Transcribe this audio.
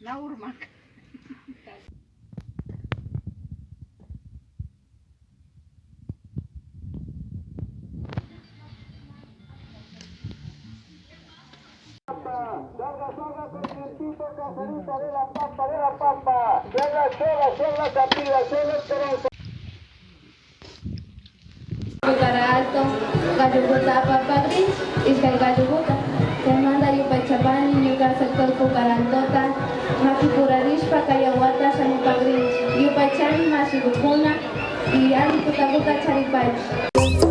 Naurmak. Salga, Presidentito, Cacerita de la Pampa. Salga, Capilla, Esperanza. Para alto, gallo bota papa gris, iskay gallo bota. Semanda yupa chapani, yuka sector cucarantota, maki purarishpa kayawata samupa gris, yupa chari masigukuna, y ali kutakuta charipach.